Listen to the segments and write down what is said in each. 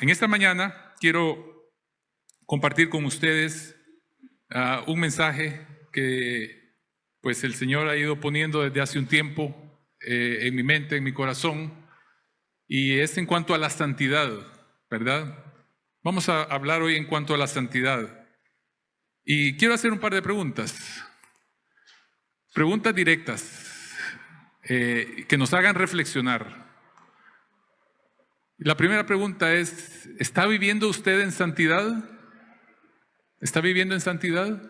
En esta mañana quiero compartir con ustedes un mensaje que pues el Señor ha ido poniendo desde hace un tiempo en mi mente, en mi corazón, y es en cuanto a la santidad, ¿verdad? Vamos a hablar hoy en cuanto a la santidad. Y quiero hacer un par de preguntas directas, que nos hagan reflexionar. La primera pregunta es, ¿está viviendo usted en santidad? ¿Está viviendo en santidad?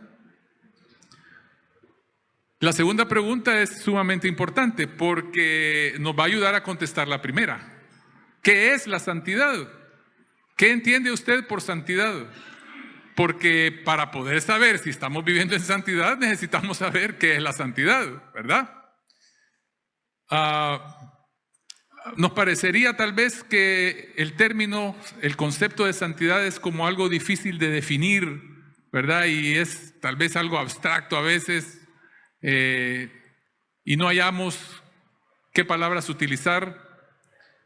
La segunda pregunta es sumamente importante porque nos va a ayudar a contestar la primera. ¿Qué es la santidad? ¿Qué entiende usted por santidad? Porque para poder saber si estamos viviendo en santidad necesitamos saber qué es la santidad, ¿verdad? Nos parecería tal vez que el concepto de santidad es como algo difícil de definir, ¿verdad? Y es tal vez algo abstracto a veces, y no hallamos qué palabras utilizar,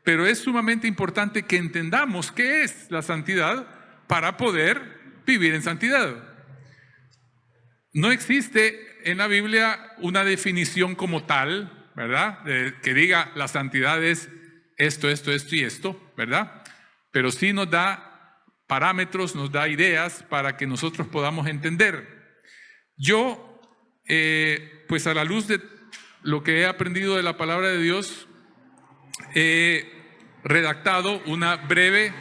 pero es sumamente importante que entendamos qué es la santidad para poder vivir en santidad. No existe en la Biblia una definición como tal, ¿verdad? Que diga la santidad es esto y esto, ¿verdad? Pero sí nos da parámetros, nos da ideas para que nosotros podamos entender. Yo, pues a la luz de lo que he aprendido de la palabra de Dios, he redactado una breve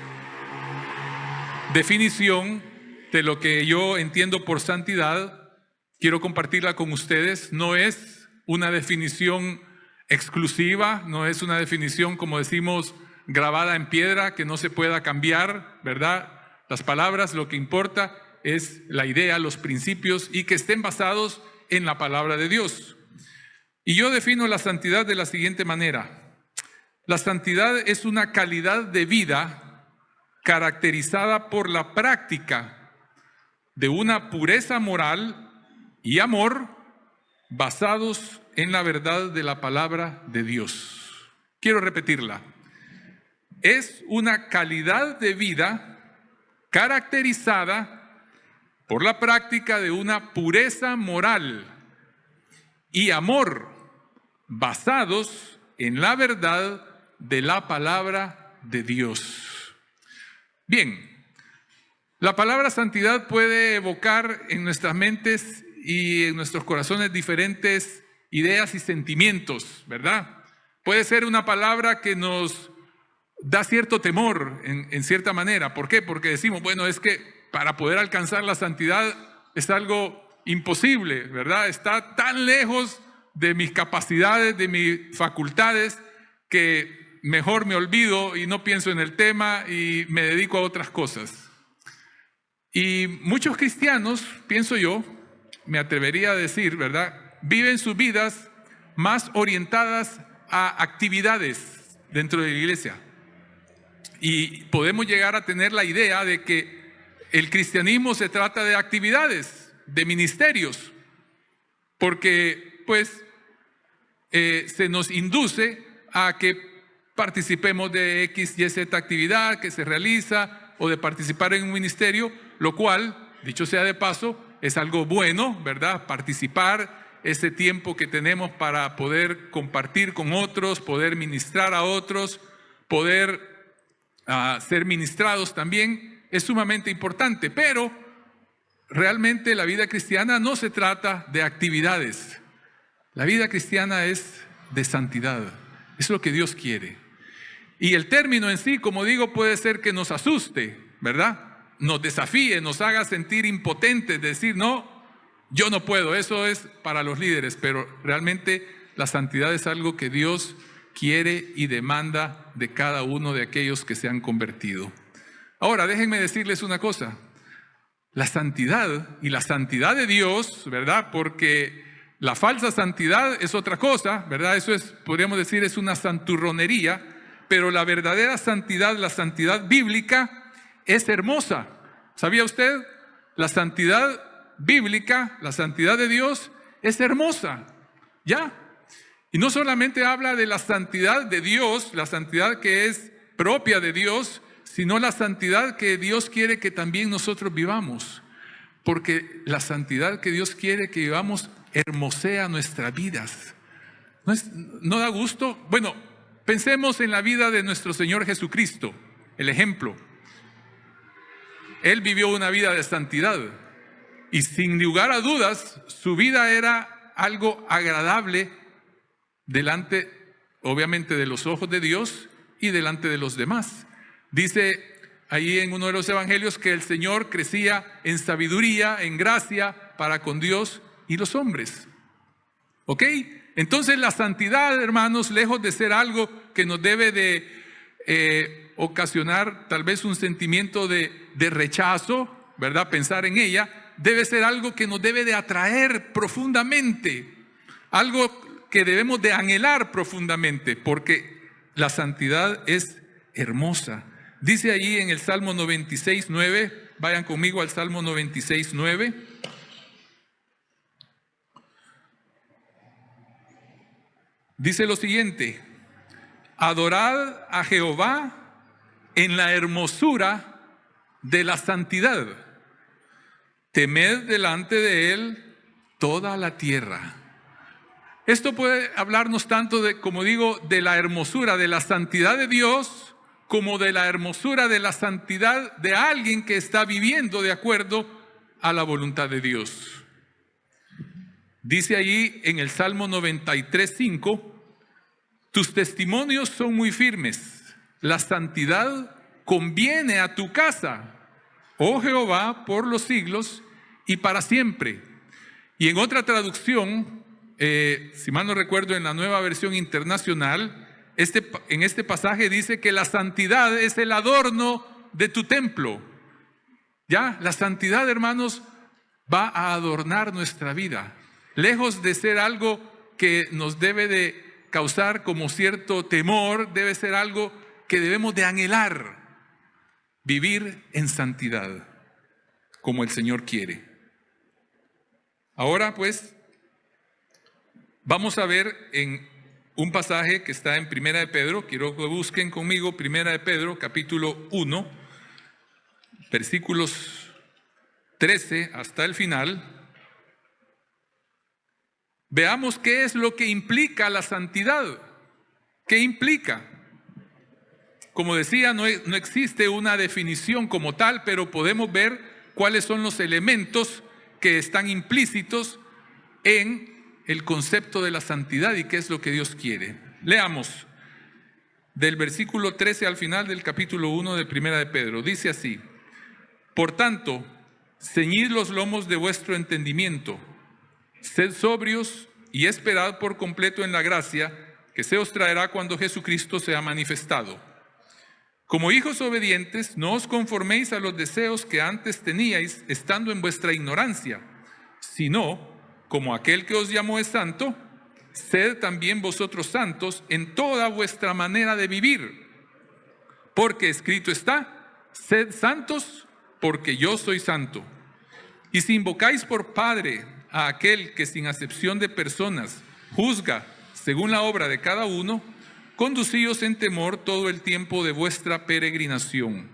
definición de lo que yo entiendo por santidad. Quiero compartirla con ustedes. No es una definición exclusiva, no es una definición, como decimos, grabada en piedra, que no se pueda cambiar, ¿verdad? Las palabras, lo que importa es la idea, los principios, y que estén basados en la palabra de Dios. Y yo defino la santidad de la siguiente manera. La santidad es una calidad de vida caracterizada por la práctica de una pureza moral y amor basados en la verdad de la palabra de Dios. Quiero repetirla. Es una calidad de vida caracterizada por la práctica de una pureza moral y amor basados en la verdad de la palabra de Dios. Bien, la palabra santidad puede evocar en nuestras mentes y en nuestros corazones diferentes ideas y sentimientos, ¿verdad? Puede ser una palabra que nos da cierto temor en cierta manera. ¿Por qué? Porque decimos, bueno, es que para poder alcanzar la santidad es algo imposible, ¿verdad? Está tan lejos de mis capacidades, de mis facultades, que mejor me olvido y no pienso en el tema y me dedico a otras cosas. Y muchos cristianos, pienso yo, me atrevería a decir, ¿verdad?, viven sus vidas más orientadas a actividades dentro de la iglesia. Y podemos llegar a tener la idea de que el cristianismo se trata de actividades, de ministerios, porque pues se nos induce a que participemos de X, Y, Z actividad que se realiza o de participar en un ministerio, lo cual, dicho sea de paso, es algo bueno, ¿verdad? Participar, ese tiempo que tenemos para poder compartir con otros, poder ministrar a otros, poder ser ministrados también, es sumamente importante. Pero realmente la vida cristiana no se trata de actividades. La vida cristiana es de santidad. Es lo que Dios quiere. Y el término en sí, como digo, puede ser que nos asuste, ¿verdad? Nos desafíe, nos haga sentir impotentes, decir, no, yo no puedo. Eso es para los líderes, pero realmente la santidad es algo que Dios quiere y demanda de cada uno de aquellos que se han convertido. Ahora, déjenme decirles una cosa. La santidad y la santidad de Dios, ¿verdad? Porque la falsa santidad es otra cosa, ¿verdad? Eso es, podríamos decir, es una santurronería, pero la verdadera santidad, la santidad bíblica, es hermosa. ¿Sabía usted? La santidad bíblica, la santidad de Dios, es hermosa. ¿Ya? Y no solamente habla de la santidad de Dios, la santidad que es propia de Dios, sino la santidad que Dios quiere que también nosotros vivamos. Porque la santidad que Dios quiere que vivamos hermosea nuestras vidas. ¿No da gusto? Bueno, pensemos en la vida de nuestro Señor Jesucristo, el ejemplo. Él vivió una vida de santidad y sin lugar a dudas su vida era algo agradable delante, obviamente, de los ojos de Dios y delante de los demás. Dice ahí en uno de los evangelios que el Señor crecía en sabiduría, en gracia para con Dios y los hombres. ¿Ok? Entonces la santidad, hermanos, lejos de ser algo que nos debe de ocasionar tal vez un sentimiento de rechazo, ¿verdad? Pensar en ella, debe ser algo que nos debe de atraer profundamente, algo que debemos de anhelar profundamente, porque la santidad es hermosa. Dice allí en el Salmo 96:9, vayan conmigo al Salmo 96:9. Dice lo siguiente: adorad a Jehová en la hermosura de la santidad, temed delante de él toda la tierra. Esto puede hablarnos tanto de, como digo, de la hermosura, de la santidad de Dios, como de la hermosura de la santidad de alguien que está viviendo de acuerdo a la voluntad de Dios. Dice allí en el Salmo 93:5, tus testimonios son muy firmes, la santidad conviene a tu casa, oh Jehová, por los siglos y para siempre. Y en otra traducción, si mal no recuerdo, en la Nueva Versión Internacional, en este pasaje dice que la santidad es el adorno de tu templo. Ya, la santidad, hermanos, va a adornar nuestra vida. Lejos de ser algo que nos debe de causar como cierto temor, debe ser algo que debemos de anhelar, vivir en santidad, como el Señor quiere. Ahora pues, vamos a ver en un pasaje que está en Primera de Pedro, quiero que busquen conmigo Primera de Pedro, capítulo 1, versículos 13 hasta el final. Veamos qué es lo que implica la santidad. ¿Qué implica? Como decía, no existe una definición como tal, pero podemos ver cuáles son los elementos que están implícitos en el concepto de la santidad y qué es lo que Dios quiere. Leamos del versículo 13 al final del capítulo 1 de Primera de Pedro. Dice así: por tanto, ceñid los lomos de vuestro entendimiento, sed sobrios y esperad por completo en la gracia que se os traerá cuando Jesucristo sea manifestado. Como hijos obedientes, no os conforméis a los deseos que antes teníais estando en vuestra ignorancia, sino, como aquel que os llamó es santo, sed también vosotros santos en toda vuestra manera de vivir. Porque escrito está: sed santos, porque yo soy santo. Y si invocáis por Padre a aquel que sin acepción de personas juzga según la obra de cada uno, conducíos en temor todo el tiempo de vuestra peregrinación,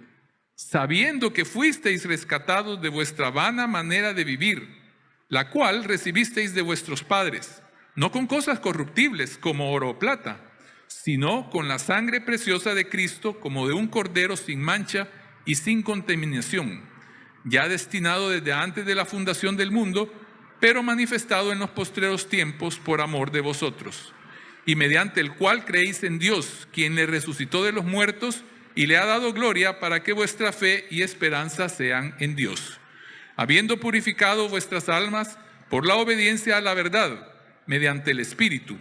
sabiendo que fuisteis rescatados de vuestra vana manera de vivir, la cual recibisteis de vuestros padres, no con cosas corruptibles como oro o plata, sino con la sangre preciosa de Cristo, como de un cordero sin mancha y sin contaminación, ya destinado desde antes de la fundación del mundo, pero manifestado en los postreros tiempos por amor de vosotros, y mediante el cual creéis en Dios, quien le resucitó de los muertos y le ha dado gloria, para que vuestra fe y esperanza sean en Dios, habiendo purificado vuestras almas por la obediencia a la verdad, mediante el Espíritu,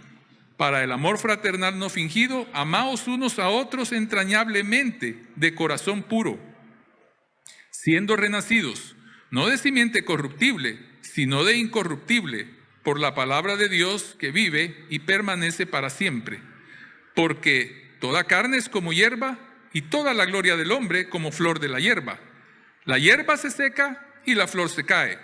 para el amor fraternal no fingido, amaos unos a otros entrañablemente, de corazón puro, siendo renacidos, no de simiente corruptible, sino de incorruptible, por la palabra de Dios que vive y permanece para siempre. Porque toda carne es como hierba, y toda la gloria del hombre como flor de la hierba. La hierba se seca y la flor se cae,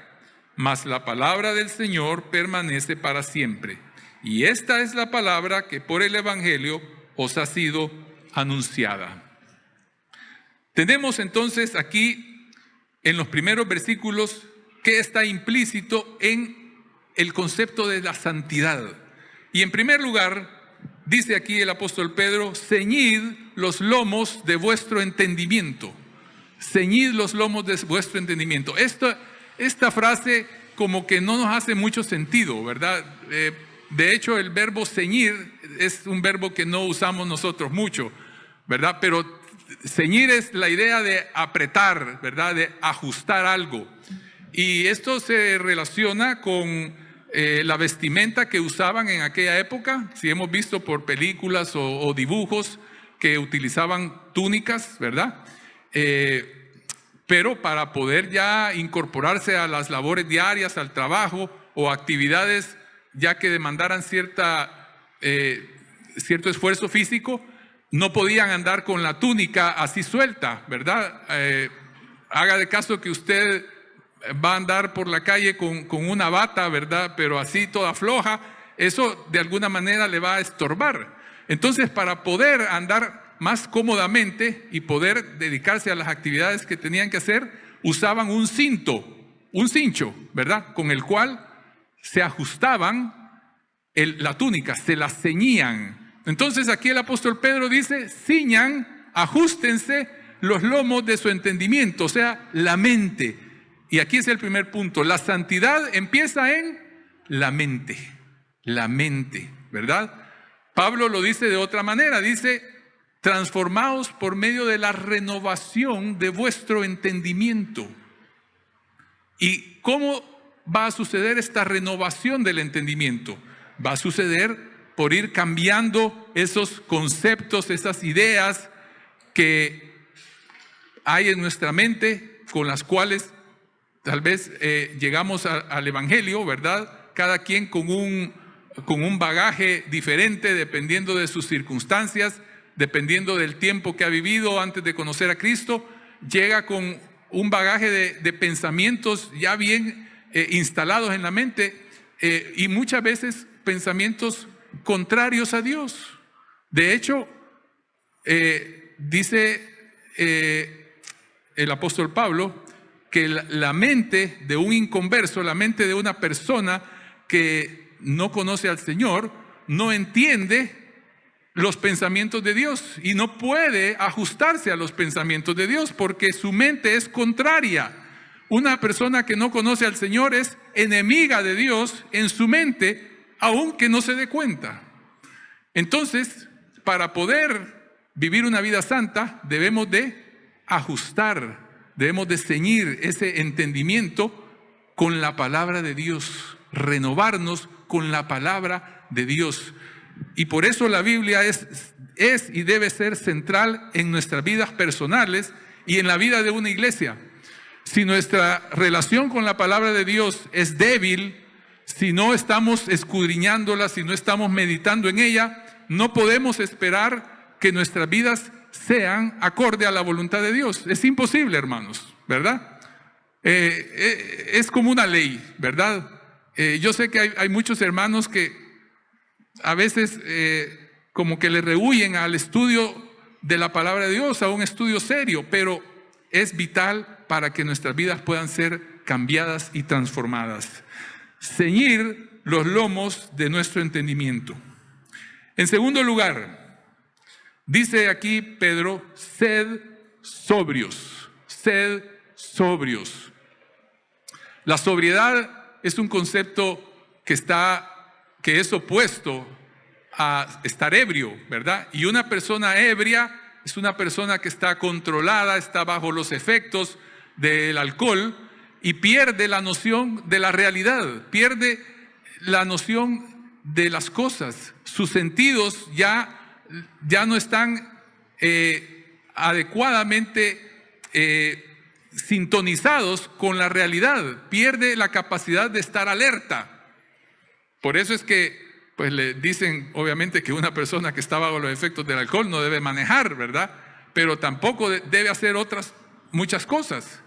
mas la palabra del Señor permanece para siempre. Y esta es la palabra que por el Evangelio os ha sido anunciada. Tenemos entonces aquí en los primeros versículos que está implícito en el concepto de la santidad. Y en primer lugar, dice aquí el apóstol Pedro, ceñid los lomos de vuestro entendimiento. Ceñid los lomos de vuestro entendimiento. Esta frase como que no nos hace mucho sentido, ¿verdad? De hecho, el verbo ceñir es un verbo que no usamos nosotros mucho, ¿verdad? Pero ceñir es la idea de apretar, ¿verdad? De ajustar algo. Y esto se relaciona con la vestimenta que usaban en aquella época. Si hemos visto por películas o dibujos que utilizaban túnicas, ¿verdad? Pero para poder ya incorporarse a las labores diarias, al trabajo o actividades ya que demandaran cierto esfuerzo físico, no podían andar con la túnica así suelta, ¿verdad? Haga de caso que usted va a andar por la calle con una bata, ¿verdad? Pero así toda floja, eso de alguna manera le va a estorbar. Entonces, para poder andar más cómodamente y poder dedicarse a las actividades que tenían que hacer, usaban un cincho, ¿verdad? Con el cual se ajustaban la túnica, se la ceñían. Entonces aquí el apóstol Pedro dice, ciñan, ajustense los lomos de su entendimiento, o sea, la mente. Y aquí es el primer punto, la santidad empieza en la mente, ¿verdad? Pablo lo dice de otra manera, dice, transformaos por medio de la renovación de vuestro entendimiento. ¿Y cómo va a suceder esta renovación del entendimiento? Va a suceder por ir cambiando esos conceptos, esas ideas que hay en nuestra mente, con las cuales tal vez llegamos al Evangelio, ¿verdad? Cada quien con un bagaje diferente, dependiendo de sus circunstancias, dependiendo del tiempo que ha vivido antes de conocer a Cristo, llega con un bagaje de pensamientos ya bien instalados en la mente y muchas veces pensamientos contrarios a Dios. De hecho, dice el apóstol Pablo que la mente de un inconverso, la mente de una persona que no conoce al Señor, no entiende los pensamientos de Dios y no puede ajustarse a los pensamientos de Dios porque su mente es contraria. Una persona que no conoce al Señor es enemiga de Dios en su mente, aunque no se dé cuenta. Entonces, para poder vivir una vida santa, debemos de ajustar, debemos de ceñir ese entendimiento con la palabra de Dios, renovarnos con la palabra de Dios. Y por eso la Biblia es y debe ser central en nuestras vidas personales y en la vida de una iglesia. Si nuestra relación con la palabra de Dios es débil, si no estamos escudriñándola, si no estamos meditando en ella, no podemos esperar que nuestras vidas sean acorde a la voluntad de Dios. Es imposible, hermanos, ¿verdad? Es como una ley, ¿verdad? Yo sé que hay muchos hermanos que a veces como que le rehuyen al estudio de la palabra de Dios, a un estudio serio, pero es vital para que nuestras vidas puedan ser cambiadas y transformadas. Ceñir los lomos de nuestro entendimiento. En segundo lugar, dice aquí Pedro, sed sobrios, sed sobrios. La sobriedad es un concepto que es opuesto a estar ebrio, ¿verdad? Y una persona ebria es una persona que está controlada, está bajo los efectos del alcohol y pierde la noción de la realidad, pierde la noción de las cosas. Sus sentidos ya no están adecuadamente sintonizados con la realidad, pierde la capacidad de estar alerta. Por eso es que pues le dicen obviamente que una persona que está bajo los efectos del alcohol no debe manejar, ¿verdad? Pero tampoco debe hacer muchas cosas.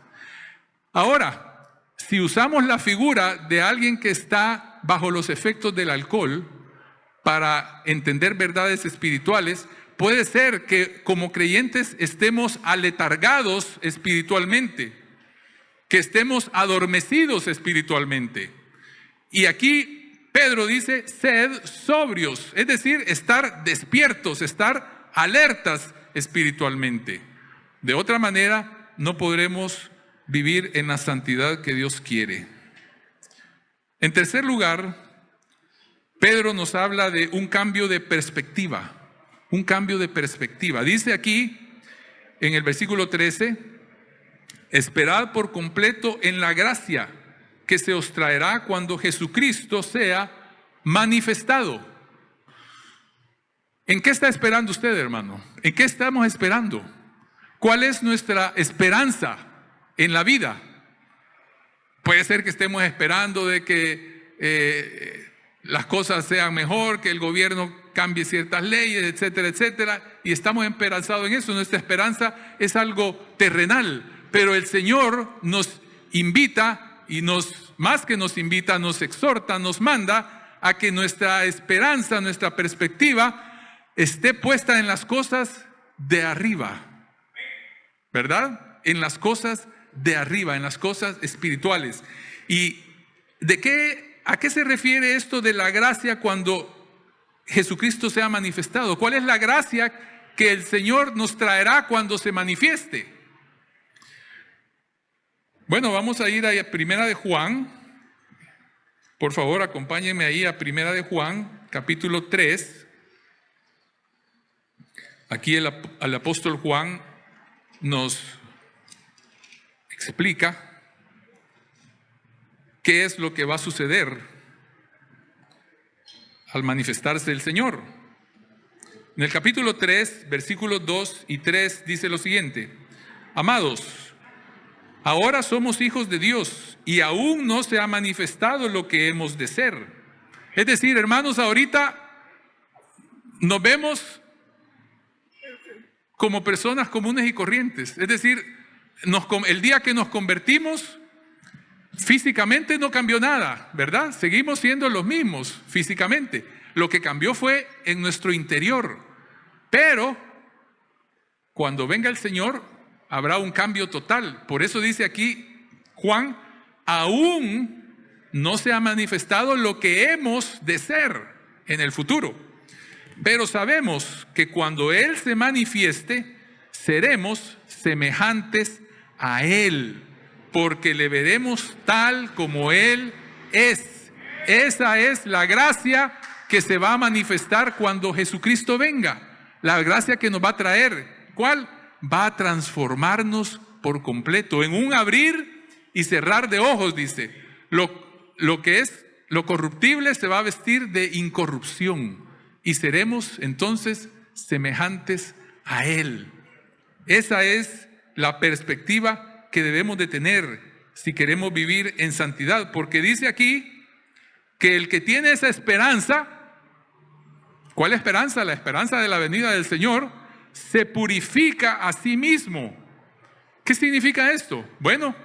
Ahora, si usamos la figura de alguien que está bajo los efectos del alcohol para entender verdades espirituales, puede ser que como creyentes estemos aletargados espiritualmente, que estemos adormecidos espiritualmente. Y aquí Pedro dice, sed sobrios, es decir, estar despiertos, estar alertas espiritualmente. De otra manera, no podremos vivir en la santidad que Dios quiere. En tercer lugar, Pedro nos habla de un cambio de perspectiva. Un cambio de perspectiva. Dice aquí, en el versículo 13, esperad por completo en la gracia que se os traerá cuando Jesucristo sea manifestado. ¿En qué está esperando usted, hermano? ¿En qué estamos esperando? ¿Cuál es nuestra esperanza en la vida? Puede ser que estemos esperando de que las cosas sean mejor, que el gobierno cambie ciertas leyes, etcétera, etcétera, y estamos esperanzados en eso. Nuestra esperanza es algo terrenal, pero el Señor nos invita y más que nos invita, nos exhorta, nos manda a que nuestra esperanza, nuestra perspectiva esté puesta en las cosas de arriba, ¿verdad? En las cosas de arriba, en las cosas espirituales. ¿Y a qué se refiere esto de la gracia cuando Jesucristo sea manifestado? ¿Cuál es la gracia que el Señor nos traerá cuando se manifieste? Bueno, vamos a ir a Primera de Juan. Por favor, acompáñenme ahí a Primera de Juan, capítulo 3. Aquí el apóstol Juan nos explica qué es lo que va a suceder al manifestarse el Señor. En el capítulo 3, versículos 2 y 3 dice lo siguiente: amados, ahora somos hijos de Dios y aún no se ha manifestado lo que hemos de ser. Es decir, hermanos, ahorita nos vemos como personas comunes y corrientes. Es decir, el día que nos convertimos, físicamente no cambió nada, ¿verdad? Seguimos siendo los mismos físicamente. Lo que cambió fue en nuestro interior. Pero cuando venga el Señor, habrá un cambio total. Por eso dice aquí Juan, aún no se ha manifestado lo que hemos de ser en el futuro. Pero sabemos que cuando Él se manifieste, seremos semejantes a Él, porque le veremos tal como Él es. Esa es la gracia que se va a manifestar cuando Jesucristo venga. La gracia que nos va a traer. ¿Cuál? Va a transformarnos por completo, en un abrir y cerrar de ojos, dice. Lo que es lo corruptible se va a vestir de incorrupción y seremos entonces semejantes a Él. Esa es la perspectiva que debemos de tener si queremos vivir en santidad, porque dice aquí que el que tiene esa esperanza, ¿cuál esperanza? La esperanza de la venida del Señor, se purifica a sí mismo. ¿Qué significa esto? Bueno,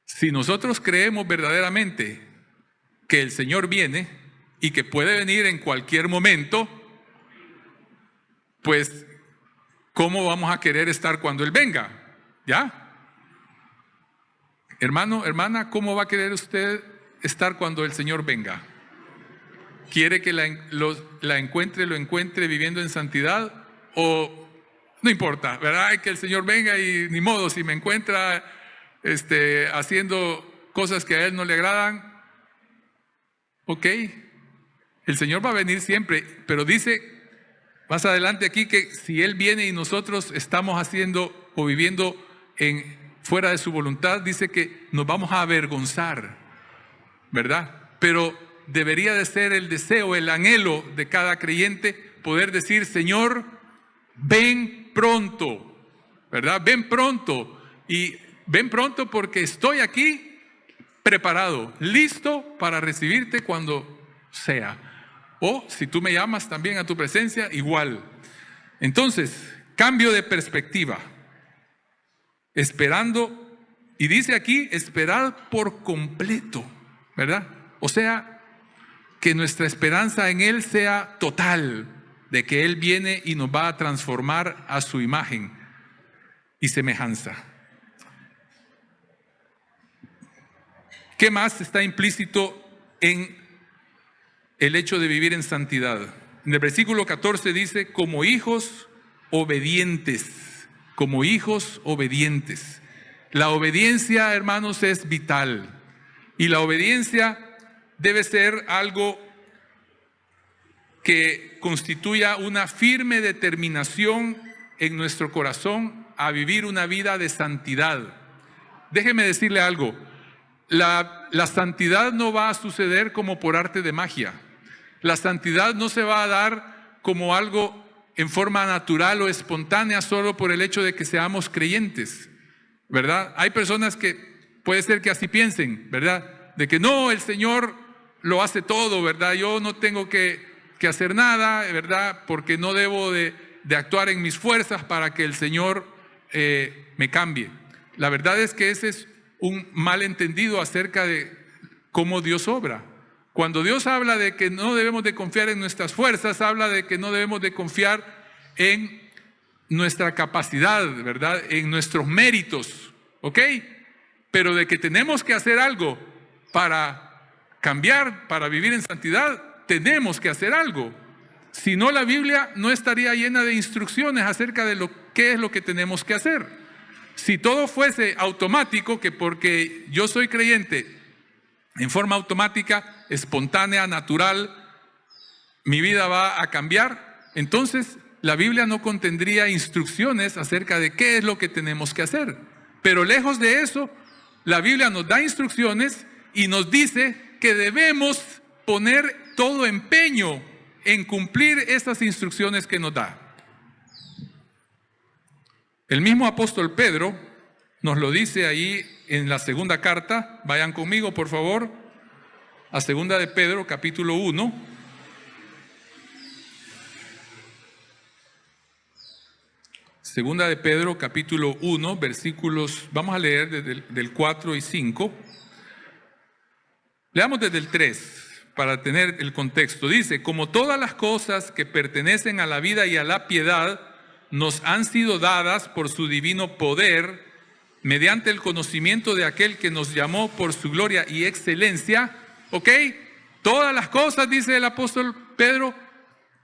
si nosotros creemos verdaderamente que el Señor viene y que puede venir en cualquier momento, pues ¿cómo vamos a querer estar cuando Él venga? ¿Ya? Hermano, hermana, ¿cómo va a querer usted estar cuando el Señor venga? ¿Quiere que lo encuentre viviendo en santidad? ¿O no importa, verdad? Que el Señor venga y ni modo, si me encuentra haciendo cosas que a Él no le agradan, ok, el Señor va a venir siempre, pero dice más adelante aquí que si Él viene y nosotros estamos haciendo o viviendo fuera de su voluntad, dice que nos vamos a avergonzar, ¿verdad? Pero debería de ser el deseo, el anhelo de cada creyente poder decir: Señor, ven pronto, ¿verdad? Ven pronto, y ven pronto porque estoy aquí preparado, listo para recibirte cuando sea. O si tú me llamas también a tu presencia, igual. Entonces, cambio de perspectiva. Esperando, y dice aquí, esperar por completo, ¿verdad? O sea, que nuestra esperanza en Él sea total, de que Él viene y nos va a transformar a su imagen y semejanza. ¿Qué más está implícito en el hecho de vivir en santidad? En el versículo 14 dice, como hijos obedientes, como hijos obedientes. La obediencia, hermanos, es vital. Y la obediencia debe ser algo que constituya una firme determinación en nuestro corazón a vivir una vida de santidad. Déjeme decirle algo. La santidad no va a suceder como por arte de magia. La santidad no se va a dar como algo en forma natural o espontánea solo por el hecho de que seamos creyentes, ¿verdad? Hay personas que puede ser que así piensen, ¿verdad? De que no, el Señor lo hace todo, ¿verdad? Yo no tengo que hacer nada, ¿verdad? Porque no debo de actuar en mis fuerzas para que el Señor me cambie. La verdad es que ese es un malentendido acerca de cómo Dios obra. Cuando Dios habla de que no debemos de confiar en nuestras fuerzas, habla de que no debemos de confiar en nuestra capacidad, ¿verdad? En nuestros méritos, ¿ok? Pero de que tenemos que hacer algo para cambiar, para vivir en santidad, tenemos que hacer algo. Si no, la Biblia no estaría llena de instrucciones acerca de qué es lo que tenemos que hacer. Si todo fuese automático, que porque yo soy creyente, en forma automática, espontánea, natural, mi vida va a cambiar, entonces la Biblia no contendría instrucciones acerca de qué es lo que tenemos que hacer. Pero lejos de eso, la Biblia nos da instrucciones y nos dice que debemos poner todo empeño en cumplir estas instrucciones que nos da. El mismo apóstol Pedro nos lo dice ahí en la segunda carta. Vayan conmigo, por favor, a segunda de Pedro, capítulo 1. Segunda de Pedro, capítulo 1, versículos, vamos a leer desde del 4 y 5. Leamos desde el 3 para tener el contexto. Dice, como todas las cosas que pertenecen a la vida y a la piedad nos han sido dadas por su divino poder, mediante el conocimiento de aquel que nos llamó por su gloria y excelencia, ¿ok? Todas las cosas, dice el apóstol Pedro,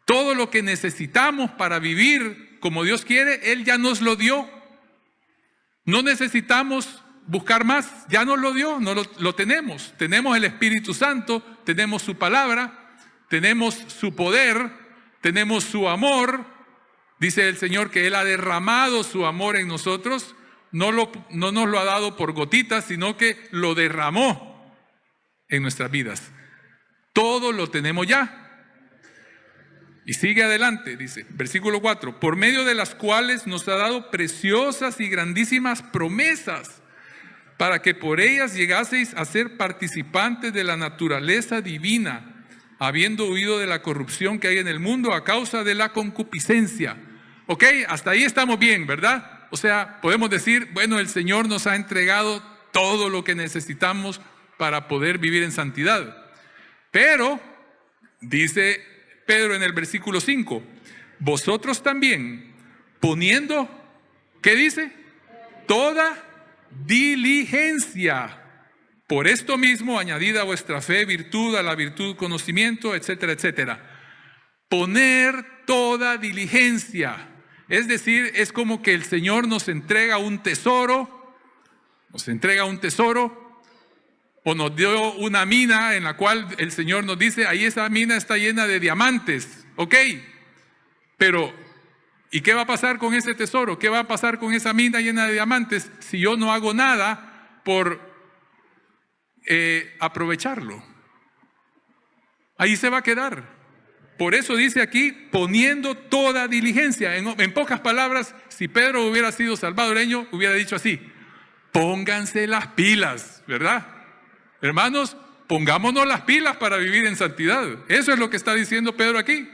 todo lo que necesitamos para vivir como Dios quiere, Él ya nos lo dio. No necesitamos buscar más, ya nos lo dio, lo tenemos. Tenemos el Espíritu Santo, tenemos su palabra, tenemos su poder, tenemos su amor. Dice el Señor que Él ha derramado su amor en nosotros, no nos lo ha dado por gotitas, sino que lo derramó en nuestras vidas. Todo lo tenemos ya. Y sigue adelante, dice, versículo 4, por medio de las cuales nos ha dado preciosas y grandísimas promesas, para que por ellas llegaseis a ser participantes de la naturaleza divina, habiendo huido de la corrupción que hay en el mundo a causa de la concupiscencia. Ok, hasta ahí estamos bien, ¿verdad? O sea, podemos decir, bueno, el Señor nos ha entregado todo lo que necesitamos para poder vivir en santidad. Pero, dice Pedro en el versículo 5, vosotros también, poniendo, ¿qué dice? Toda diligencia. Por esto mismo, añadida a vuestra fe, virtud, a la virtud, conocimiento, etcétera, etcétera. Poner toda diligencia. Es decir, es como que el Señor nos entrega un tesoro, o nos dio una mina en la cual el Señor nos dice, ahí esa mina está llena de diamantes, ok, pero ¿y qué va a pasar con ese tesoro? ¿Qué va a pasar con esa mina llena de diamantes si yo no hago nada por aprovecharlo? Ahí se va a quedar. Por eso dice aquí, poniendo toda diligencia. En pocas palabras, si Pedro hubiera sido salvadoreño, hubiera dicho así, pónganse las pilas, ¿verdad? Hermanos, pongámonos las pilas para vivir en santidad. Eso es lo que está diciendo Pedro aquí.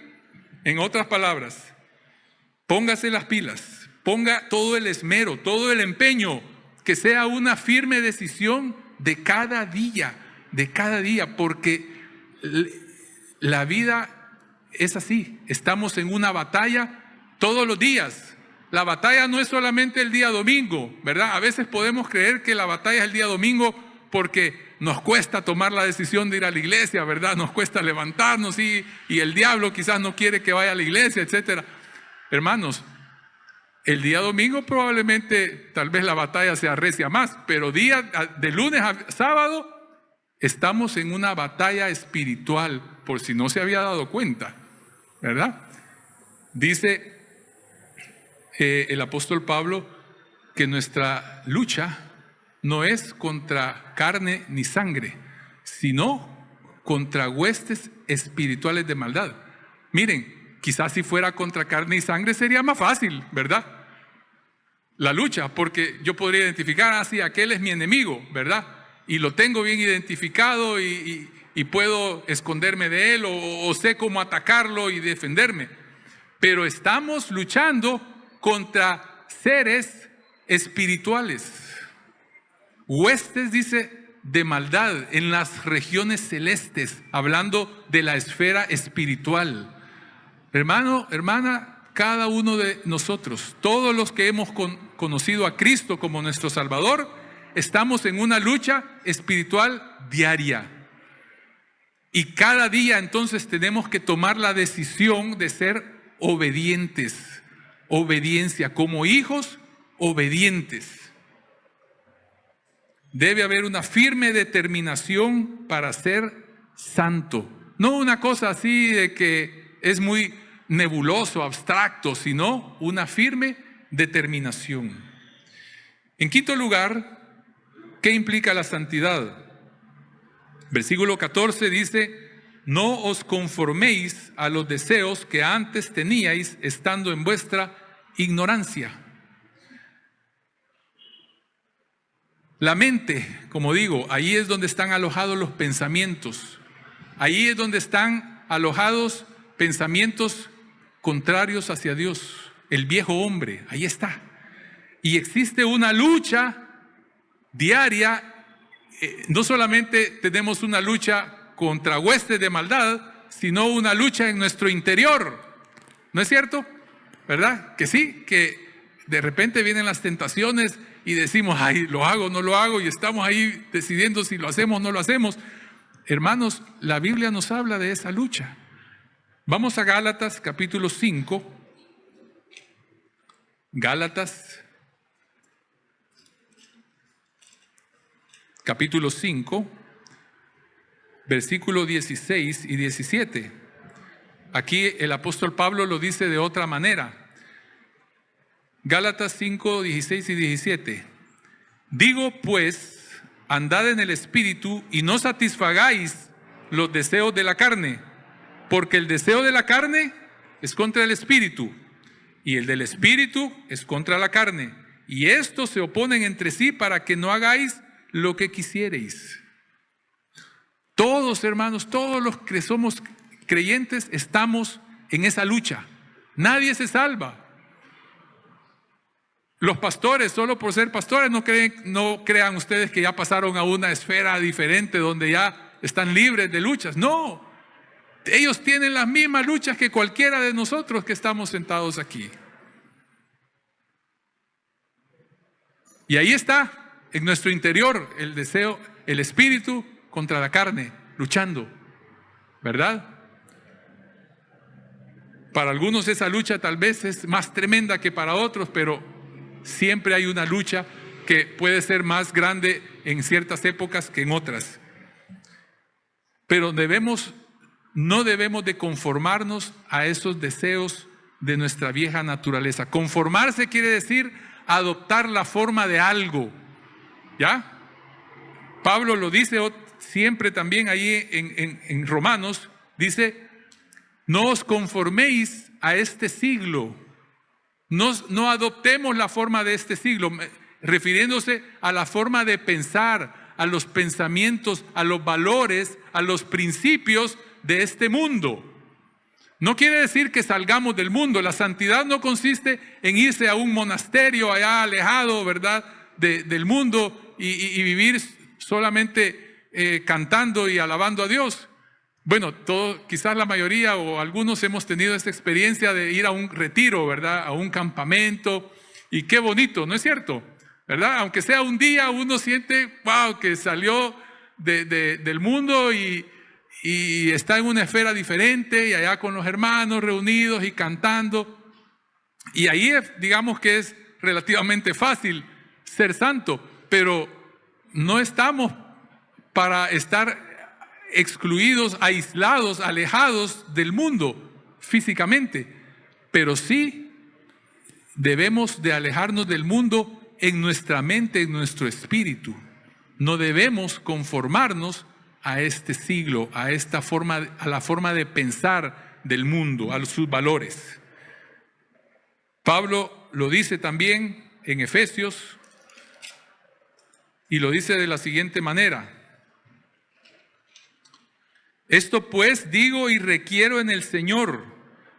En otras palabras, póngase las pilas, ponga todo el esmero, todo el empeño, que sea una firme decisión de cada día, porque la vida es así, estamos en una batalla todos los días. La batalla no es solamente el día domingo, ¿verdad? A veces podemos creer que la batalla es el día domingo porque nos cuesta tomar la decisión de ir a la iglesia, ¿verdad? Nos cuesta levantarnos y el diablo quizás no quiere que vaya a la iglesia, etc. Hermanos, el día domingo probablemente tal vez la batalla se arrecia más, pero de lunes a sábado estamos en una batalla espiritual, por si no se había dado cuenta, ¿verdad? Dice el apóstol Pablo que nuestra lucha no es contra carne ni sangre, sino contra huestes espirituales de maldad. Miren, quizás si fuera contra carne y sangre sería más fácil, ¿verdad? La lucha, porque yo podría identificar, así, aquel es mi enemigo, ¿verdad? Y lo tengo bien identificado y puedo esconderme de él o sé cómo atacarlo y defenderme. Pero estamos luchando contra seres espirituales. Huestes, dice, de maldad en las regiones celestes, hablando de la esfera espiritual. Hermano, hermana, cada uno de nosotros, todos los que hemos conocido a Cristo como nuestro Salvador, estamos en una lucha espiritual diaria. Y cada día entonces tenemos que tomar la decisión de ser obedientes. Obediencia, como hijos obedientes. Debe haber una firme determinación para ser santo. No una cosa así de que es muy nebuloso, abstracto, sino una firme determinación. En quinto lugar, ¿qué implica la santidad? Versículo 14 dice: no os conforméis a los deseos que antes teníais estando en vuestra ignorancia. La mente, como digo, ahí es donde están alojados los pensamientos. Ahí es donde están alojados pensamientos contrarios hacia Dios. El viejo hombre, ahí está. Y existe una lucha diaria. No solamente tenemos una lucha contra huestes de maldad, sino una lucha en nuestro interior. ¿No es cierto? ¿Verdad? Que sí, que de repente vienen las tentaciones y decimos, ay, lo hago, no lo hago, y estamos ahí decidiendo si lo hacemos o no lo hacemos. Hermanos, la Biblia nos habla de esa lucha. Vamos a Gálatas capítulo 5. Gálatas capítulo 5, versículo 16 y 17. Aquí el apóstol Pablo lo dice de otra manera. Gálatas 5, 16 y 17. Digo pues, andad en el Espíritu y no satisfagáis los deseos de la carne, porque el deseo de la carne es contra el Espíritu, y el del Espíritu es contra la carne, y estos se oponen entre sí para que no hagáis lo que quisiereis. Todos, hermanos, todos los que somos creyentes estamos en esa lucha. Nadie se salva. Los pastores, solo por ser pastores, no crean ustedes que ya pasaron a una esfera diferente donde ya están libres de luchas. No, ellos tienen las mismas luchas que cualquiera de nosotros que estamos sentados aquí. Y ahí está, en nuestro interior, el deseo, el espíritu contra la carne, luchando, ¿verdad? Para algunos esa lucha tal vez es más tremenda que para otros, pero siempre hay una lucha que puede ser más grande en ciertas épocas que en otras. Pero no debemos de conformarnos a esos deseos de nuestra vieja naturaleza. Conformarse quiere decir adoptar la forma de algo, ¿ya? Pablo lo dice siempre también ahí en Romanos, dice: no os conforméis a este siglo. No adoptemos la forma de este siglo, refiriéndose a la forma de pensar, a los pensamientos, a los valores, a los principios de este mundo. No quiere decir que salgamos del mundo. La santidad no consiste en irse a un monasterio allá alejado, ¿verdad?, del mundo y vivir solamente cantando y alabando a Dios. Bueno, quizás la mayoría o algunos hemos tenido esta experiencia de ir a un retiro, ¿verdad? A un campamento, y qué bonito, ¿no es cierto? ¿Verdad? Aunque sea un día, uno siente, wow, que salió del mundo y está en una esfera diferente, y allá con los hermanos reunidos y cantando. Y ahí digamos que es relativamente fácil ser santo, pero no estamos para estar excluidos, aislados, alejados del mundo físicamente, pero sí debemos de alejarnos del mundo en nuestra mente, en nuestro espíritu. No debemos conformarnos a este siglo, a la forma de pensar del mundo, a sus valores. Pablo lo dice también en Efesios y lo dice de la siguiente manera: esto pues digo y requiero en el Señor,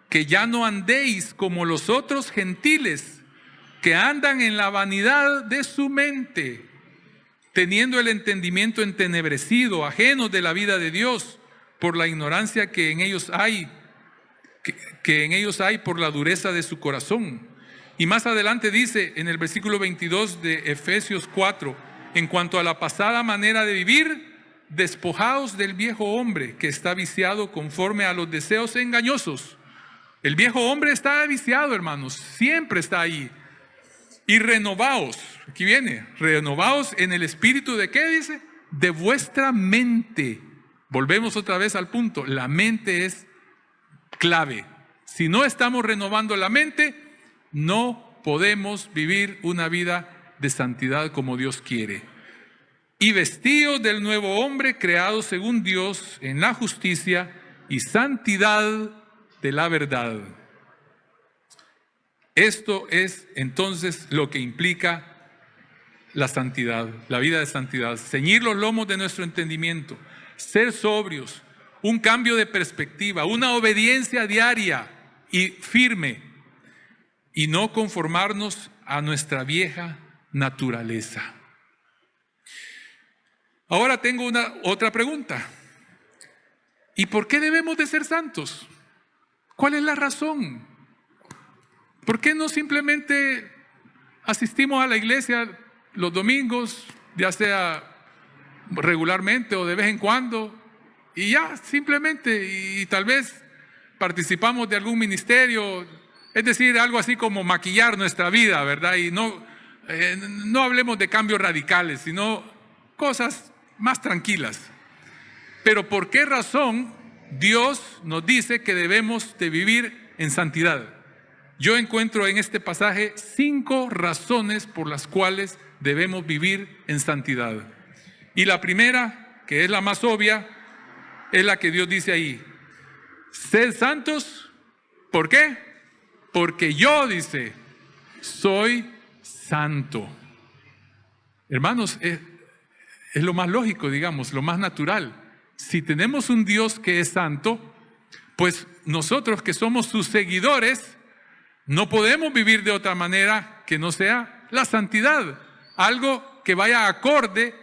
que ya no andéis como los otros gentiles, que andan en la vanidad de su mente, teniendo el entendimiento entenebrecido, ajenos de la vida de Dios, por la ignorancia que en ellos hay, que en ellos hay por la dureza de su corazón. Y más adelante dice en el versículo 22 de Efesios 4, en cuanto a la pasada manera de vivir, despojaos del viejo hombre que está viciado conforme a los deseos engañosos. El viejo hombre está viciado, hermanos, siempre está ahí. Y renovaos, aquí viene, renovaos en el espíritu de ¿qué dice? De vuestra mente. Volvemos otra vez al punto, la mente es clave. Si no estamos renovando la mente, no podemos vivir una vida de santidad como Dios quiere. Y vestidos del nuevo hombre creado según Dios en la justicia y santidad de la verdad. Esto es entonces lo que implica la santidad, la vida de santidad. Ceñir los lomos de nuestro entendimiento, ser sobrios, un cambio de perspectiva, una obediencia diaria y firme, y no conformarnos a nuestra vieja naturaleza. Ahora tengo otra pregunta. ¿Y por qué debemos de ser santos? ¿Cuál es la razón? ¿Por qué no simplemente asistimos a la iglesia los domingos, ya sea regularmente o de vez en cuando, y ya simplemente, y tal vez participamos de algún ministerio, es decir, algo así como maquillar nuestra vida, ¿verdad? Y no hablemos de cambios radicales, sino cosas más tranquilas. Pero ¿por qué razón Dios nos dice que debemos de vivir en santidad? Yo encuentro en este pasaje 5 razones por las cuales debemos vivir en santidad. Y la primera, que es la más obvia, es la que Dios dice ahí: sed santos. ¿Por qué? Porque yo, dice, soy santo. Hermanos, es lo más lógico, digamos, lo más natural. Si tenemos un Dios que es santo, pues nosotros que somos sus seguidores, no podemos vivir de otra manera que no sea la santidad, algo que vaya acorde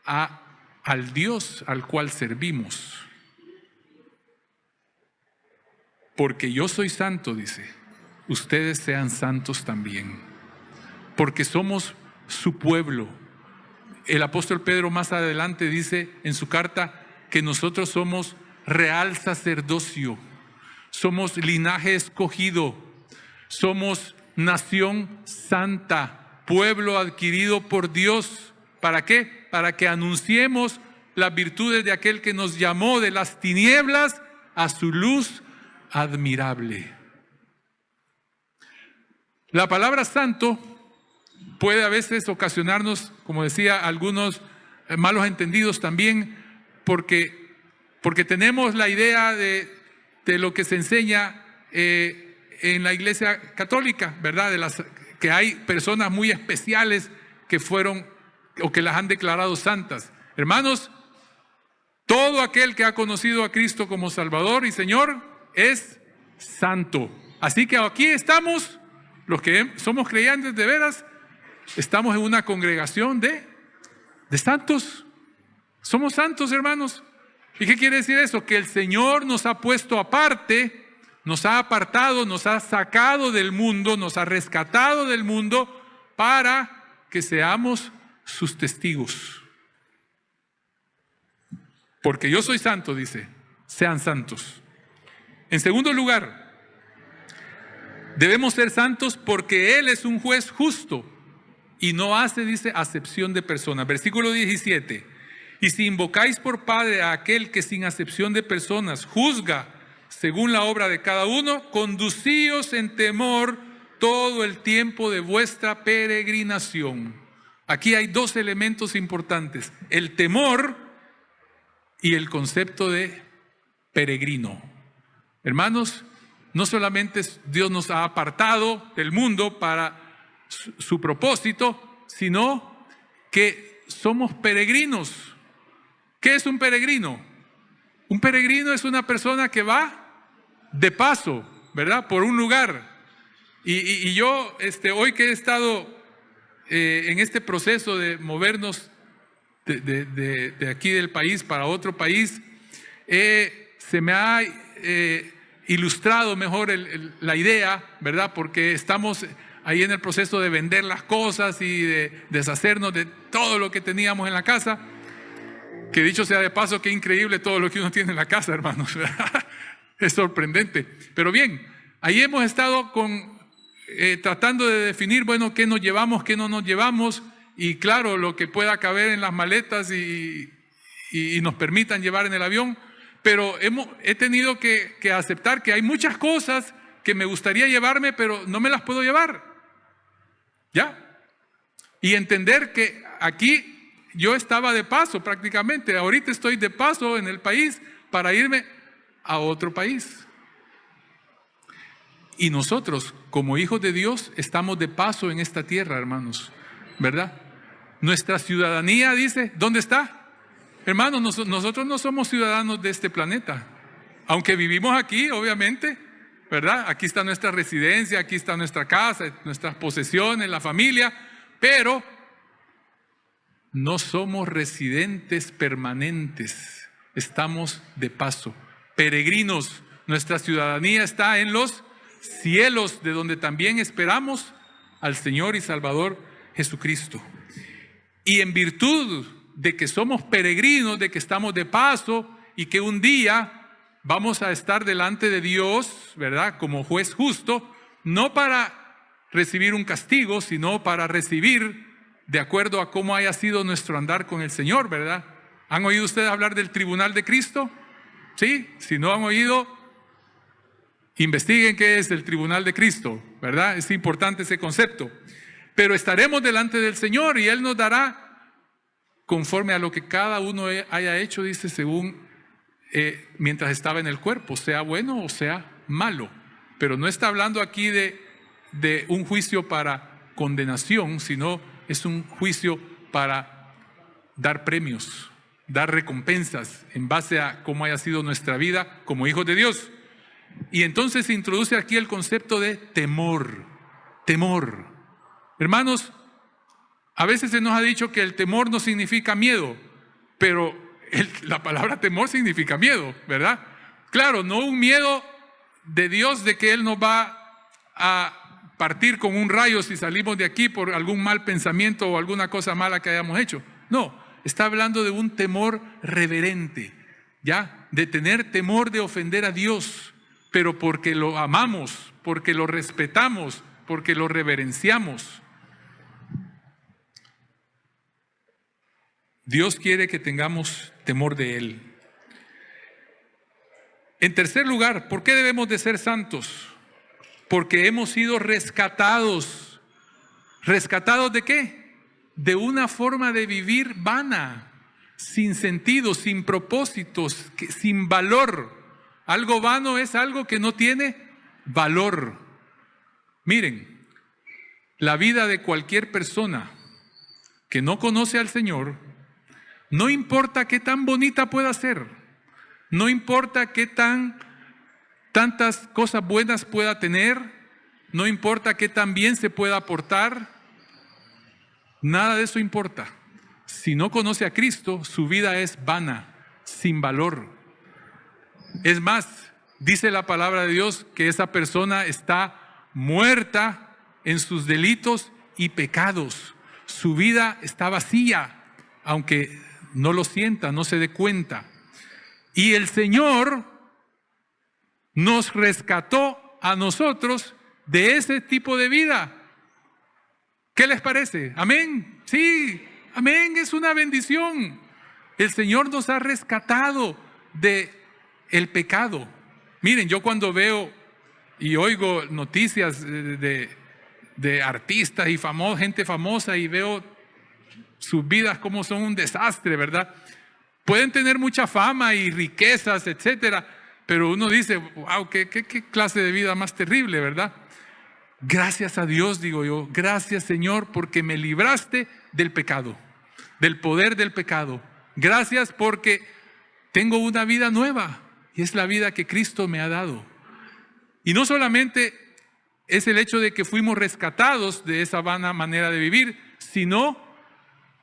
al Dios al cual servimos. Porque yo soy santo, dice, ustedes sean santos también, porque somos su pueblo. El apóstol Pedro más adelante dice en su carta que nosotros somos real sacerdocio, somos linaje escogido, somos nación santa, pueblo adquirido por Dios. ¿Para qué? Para que anunciemos las virtudes de aquel que nos llamó de las tinieblas a su luz admirable. La palabra santo puede a veces ocasionarnos, como decía, algunos malos entendidos también, porque tenemos la idea de lo que se enseña en la Iglesia Católica, ¿verdad? Que hay personas muy especiales que fueron o que las han declarado santas. Hermanos, todo aquel que ha conocido a Cristo como Salvador y Señor es santo. Así que aquí estamos, los que somos creyentes de veras, estamos en una congregación de santos. Somos santos, hermanos. ¿Y qué quiere decir eso? Que el Señor nos ha puesto aparte, nos ha apartado, nos ha sacado del mundo, nos ha rescatado del mundo para que seamos sus testigos. Porque yo soy santo, dice, sean santos. En segundo lugar, debemos ser santos porque Él es un juez justo y no hace, dice, acepción de personas. Versículo 17. Y si invocáis por Padre a aquel que sin acepción de personas juzga según la obra de cada uno, conducíos en temor todo el tiempo de vuestra peregrinación. Aquí hay dos elementos importantes: el temor y el concepto de peregrino. Hermanos, no solamente Dios nos ha apartado del mundo para su propósito, sino que somos peregrinos. ¿Qué es un peregrino? Un peregrino es una persona que va de paso, ¿verdad? Por un lugar. Y yo, hoy que he estado en este proceso de movernos de aquí del país para otro país, se me ha ilustrado mejor la idea, ¿verdad? Porque estamos ahí en el proceso de vender las cosas y de deshacernos de todo lo que teníamos en la casa. Que dicho sea de paso, qué increíble todo lo que uno tiene en la casa, hermanos. Es sorprendente. Pero bien, ahí hemos estado tratando de definir, bueno, qué nos llevamos, qué no nos llevamos, y claro, lo que pueda caber en las maletas y nos permitan llevar en el avión. Pero he tenido que aceptar que hay muchas cosas que me gustaría llevarme, pero no me las puedo llevar. ¿Ya? Y entender que aquí yo estaba de paso prácticamente. Ahorita estoy de paso en el país para irme a otro país. Y nosotros, como hijos de Dios, estamos de paso en esta tierra, hermanos, ¿verdad? Nuestra ciudadanía, dice, ¿dónde está? Hermanos, nosotros no somos ciudadanos de este planeta. Aunque vivimos aquí, obviamente, ¿verdad? Aquí está nuestra residencia, aquí está nuestra casa, nuestras posesiones, la familia, pero no somos residentes permanentes, estamos de paso, peregrinos. Nuestra ciudadanía está en los cielos, de donde también esperamos al Señor y Salvador Jesucristo. Y en virtud de que somos peregrinos, de que estamos de paso y que un día vamos a estar delante de Dios, ¿verdad? Como juez justo, no para recibir un castigo, sino para recibir de acuerdo a cómo haya sido nuestro andar con el Señor, ¿verdad? ¿Han oído ustedes hablar del tribunal de Cristo? ¿Sí? Si no han oído, investiguen qué es el tribunal de Cristo, ¿verdad? Es importante ese concepto. Pero estaremos delante del Señor y Él nos dará conforme a lo que cada uno haya hecho, dice, según mientras estaba en el cuerpo, sea bueno o sea malo. Pero no está hablando aquí de un juicio para condenación, sino es un juicio para dar premios, dar recompensas en base a cómo haya sido nuestra vida como hijos de Dios. Y entonces se introduce aquí el concepto de temor. Temor. Hermanos, a veces se nos ha dicho que el temor no significa miedo, pero la palabra temor significa miedo, ¿verdad? Claro, no un miedo de Dios de que Él nos va a partir con un rayo si salimos de aquí por algún mal pensamiento o alguna cosa mala que hayamos hecho. No, está hablando de un temor reverente, ¿ya? De tener temor de ofender a Dios, pero porque lo amamos, porque lo respetamos, porque lo reverenciamos. Dios quiere que tengamos temor de Él. En tercer lugar, ¿por qué debemos de ser santos? Porque hemos sido rescatados. ¿Rescatados de qué? De una forma de vivir vana, sin sentido, sin propósitos, sin valor. Algo vano es algo que no tiene valor. Miren, la vida de cualquier persona que no conoce al Señor, no importa qué tan bonita pueda ser, no importa qué tantas cosas buenas pueda tener, no importa qué tan bien se pueda portar, nada de eso importa. Si no conoce a Cristo, su vida es vana, sin valor. Es más, dice la palabra de Dios que esa persona está muerta en sus delitos y pecados. Su vida está vacía, aunque no lo sienta, no se dé cuenta. Y el Señor nos rescató a nosotros de ese tipo de vida. ¿Qué les parece? Amén. Sí, amén, es una bendición. El Señor nos ha rescatado de el pecado. Miren, yo cuando veo y oigo noticias de artistas y gente famosa y veo sus vidas como son un desastre, ¿verdad? Pueden tener mucha fama y riquezas, etcétera, pero uno dice, wow, qué clase de vida más terrible, ¿verdad? Gracias a Dios, digo yo, gracias Señor porque me libraste del pecado, del poder del pecado. Gracias porque tengo una vida nueva y es la vida que Cristo me ha dado. Y no solamente es el hecho de que fuimos rescatados de esa vana manera de vivir, sino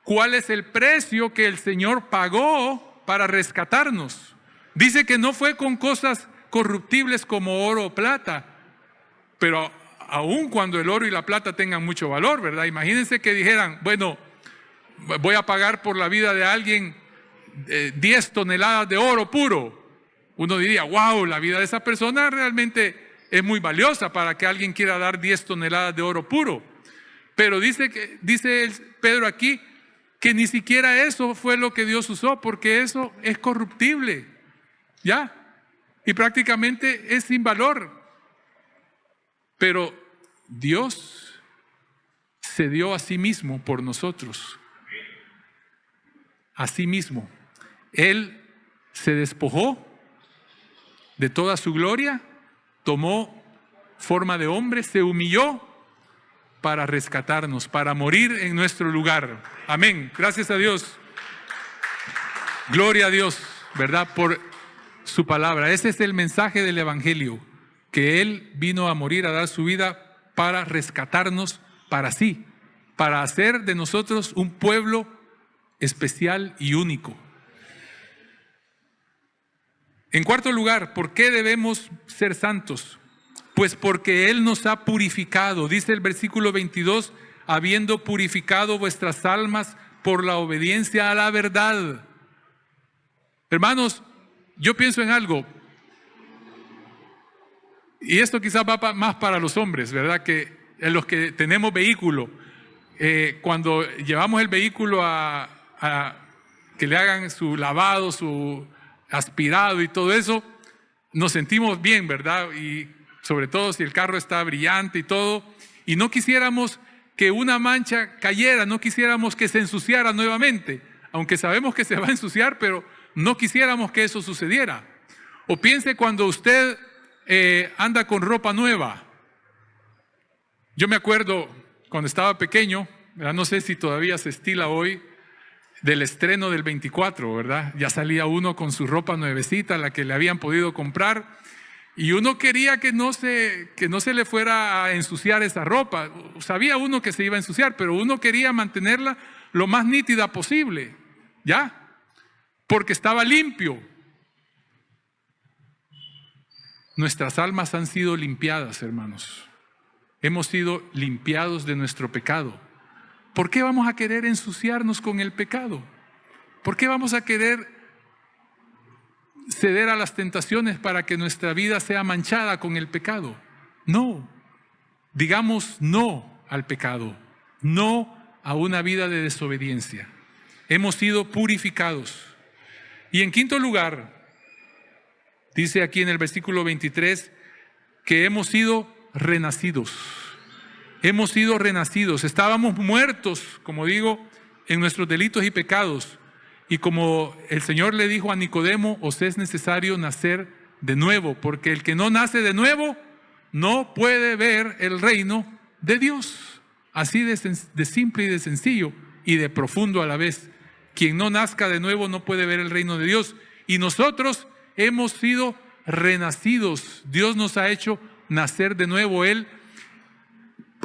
cuál es el precio que el Señor pagó para rescatarnos. Dice que no fue con cosas corruptibles como oro o plata, pero aun cuando el oro y la plata tengan mucho valor, ¿verdad? Imagínense que dijeran, bueno, voy a pagar por la vida de alguien 10 toneladas de oro puro. Uno diría, wow, la vida de esa persona realmente es muy valiosa para que alguien quiera dar 10 toneladas de oro puro. Pero dice Pedro aquí que ni siquiera eso fue lo que Dios usó, porque eso es corruptible, ¿ya? Y prácticamente es sin valor. Pero Dios se dio a sí mismo por nosotros. A sí mismo. Él se despojó de toda su gloria, tomó forma de hombre, se humilló para rescatarnos, para morir en nuestro lugar. Amén. Gracias a Dios. Gloria a Dios, ¿verdad? Por su palabra. Ese es el mensaje del Evangelio, que Él vino a morir, a dar su vida para rescatarnos para sí, para hacer de nosotros un pueblo especial y único. En cuarto lugar, ¿por qué debemos ser santos? Pues porque Él nos ha purificado. Dice el versículo 22, habiendo purificado vuestras almas por la obediencia a la verdad. Hermanos, yo pienso en algo, y esto quizás va más para los hombres, ¿verdad? Que en los que tenemos vehículo, cuando llevamos el vehículo a que le hagan su lavado, su aspirado y todo eso, nos sentimos bien, ¿verdad? Y sobre todo si el carro está brillante y todo, y no quisiéramos que una mancha cayera, no quisiéramos que se ensuciara nuevamente, aunque sabemos que se va a ensuciar, pero no quisiéramos que eso sucediera. O piense cuando usted anda con ropa nueva. Yo me acuerdo cuando estaba pequeño, ¿verdad? No sé si todavía se estila hoy, del estreno del 24, ¿verdad? Ya salía uno con su ropa nuevecita, la que le habían podido comprar, y uno quería que no se le fuera a ensuciar esa ropa. Sabía uno que se iba a ensuciar, pero uno quería mantenerla lo más nítida posible, ¿ya? Porque estaba limpio. Nuestras almas han sido limpiadas, hermanos. Hemos sido limpiados de nuestro pecado. ¿Por qué vamos a querer ensuciarnos con el pecado? ¿Por qué vamos a querer ceder a las tentaciones para que nuestra vida sea manchada con el pecado? No. Digamos no al pecado, no a una vida de desobediencia. Hemos sido purificados. Y en quinto lugar, dice aquí en el versículo 23 que hemos sido renacidos. Hemos sido renacidos. Estábamos muertos, como digo, en nuestros delitos y pecados. Y como el Señor le dijo a Nicodemo, os es necesario nacer de nuevo, porque el que no nace de nuevo no puede ver el reino de Dios. Así de simple y de sencillo y de profundo a la vez. Quien no nazca de nuevo no puede ver el reino de Dios. Y nosotros hemos sido renacidos. Dios nos ha hecho nacer de nuevo. Él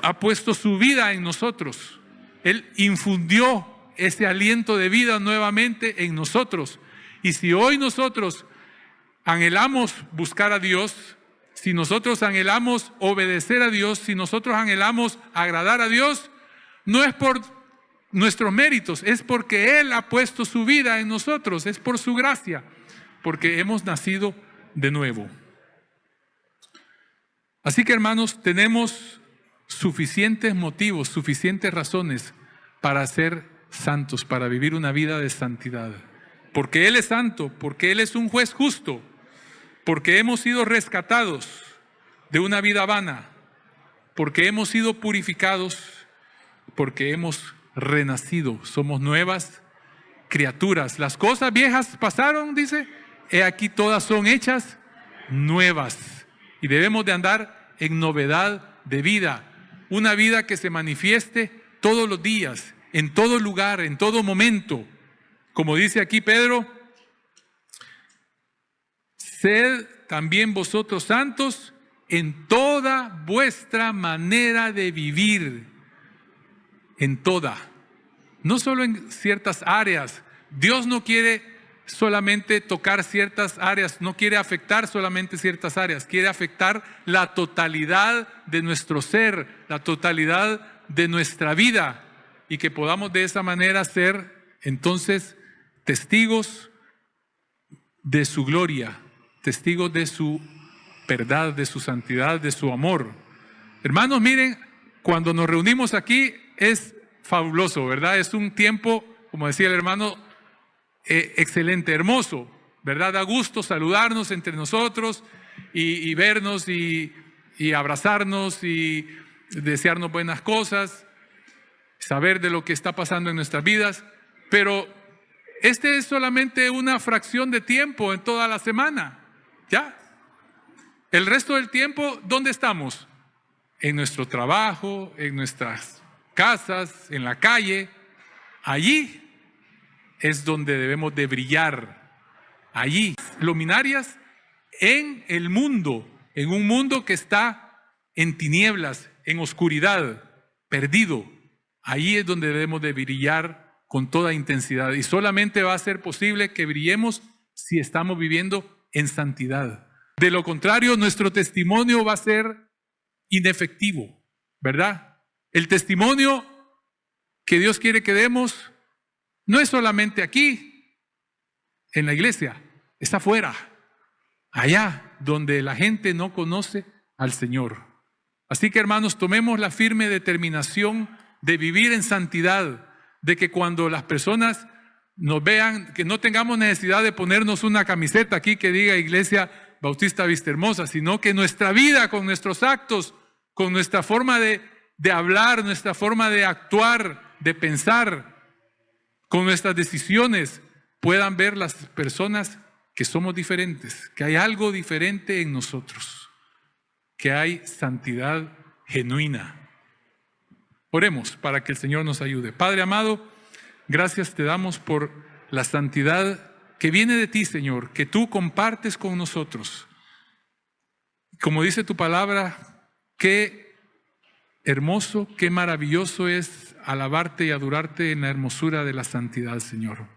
ha puesto su vida en nosotros. Él infundió ese aliento de vida nuevamente en nosotros. Y si hoy nosotros anhelamos buscar a Dios, si nosotros anhelamos obedecer a Dios, si nosotros anhelamos agradar a Dios, no es por nuestros méritos, es porque Él ha puesto su vida en nosotros, es por su gracia, porque hemos nacido de nuevo. Así que, hermanos, tenemos suficientes motivos, suficientes razones para ser santos, para vivir una vida de santidad. Porque Él es santo, porque Él es un juez justo, porque hemos sido rescatados de una vida vana, porque hemos sido purificados, porque hemos renacido, somos nuevas criaturas. Las cosas viejas pasaron, dice, he aquí todas son hechas nuevas. Y debemos de andar en novedad de vida, una vida que se manifieste todos los días, en todo lugar, en todo momento. Como dice aquí Pedro, sed también vosotros santos en toda vuestra manera de vivir, en toda, no solo en ciertas áreas. Dios no quiere solamente tocar ciertas áreas, no quiere afectar solamente ciertas áreas, quiere afectar la totalidad de nuestro ser, la totalidad de nuestra vida, y que podamos de esa manera ser entonces testigos de su gloria, testigos de su verdad, de su santidad, de su amor. Hermanos, miren, cuando nos reunimos aquí es fabuloso, ¿verdad? Es un tiempo, como decía el hermano, excelente, hermoso, ¿verdad? Da gusto saludarnos entre nosotros y vernos y abrazarnos y desearnos buenas cosas, saber de lo que está pasando en nuestras vidas, pero este es solamente una fracción de tiempo en toda la semana, ¿ya? El resto del tiempo, ¿dónde estamos? En nuestro trabajo, en nuestras casas, en la calle. Allí es donde debemos de brillar. Allí, luminarias en el mundo, en un mundo que está en tinieblas, en oscuridad, perdido. Allí es donde debemos de brillar con toda intensidad. Y solamente va a ser posible que brillemos si estamos viviendo en santidad. De lo contrario, nuestro testimonio va a ser inefectivo, ¿verdad? El testimonio que Dios quiere que demos no es solamente aquí, en la iglesia, es afuera, allá donde la gente no conoce al Señor. Así que, hermanos, tomemos la firme determinación de vivir en santidad, de que cuando las personas nos vean, que no tengamos necesidad de ponernos una camiseta aquí que diga Iglesia Bautista Vista Hermosa, sino que nuestra vida, con nuestros actos, con nuestra forma de hablar, nuestra forma de actuar, de pensar, con nuestras decisiones, puedan ver las personas que somos diferentes, que hay algo diferente en nosotros, que hay santidad genuina. Oremos para que el Señor nos ayude. Padre amado, gracias te damos por la santidad que viene de ti, Señor, que tú compartes con nosotros. Como dice tu palabra, qué hermoso, qué maravilloso es alabarte y adorarte en la hermosura de la santidad, Señor.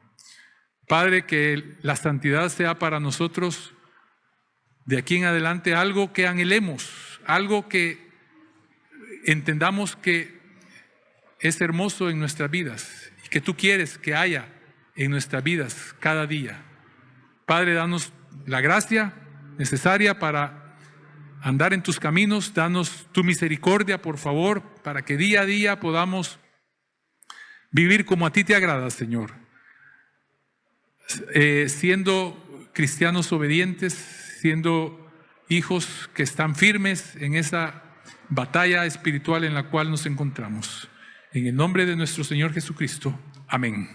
Padre, que la santidad sea para nosotros de aquí en adelante algo que anhelemos, algo que entendamos que es hermoso en nuestras vidas y que tú quieres que haya en nuestras vidas cada día. Padre, danos la gracia necesaria para andar en tus caminos, danos tu misericordia, por favor, para que día a día podamos vivir como a ti te agrada, Señor. Siendo cristianos obedientes, siendo hijos que están firmes en esa batalla espiritual en la cual nos encontramos. En el nombre de nuestro Señor Jesucristo. Amén.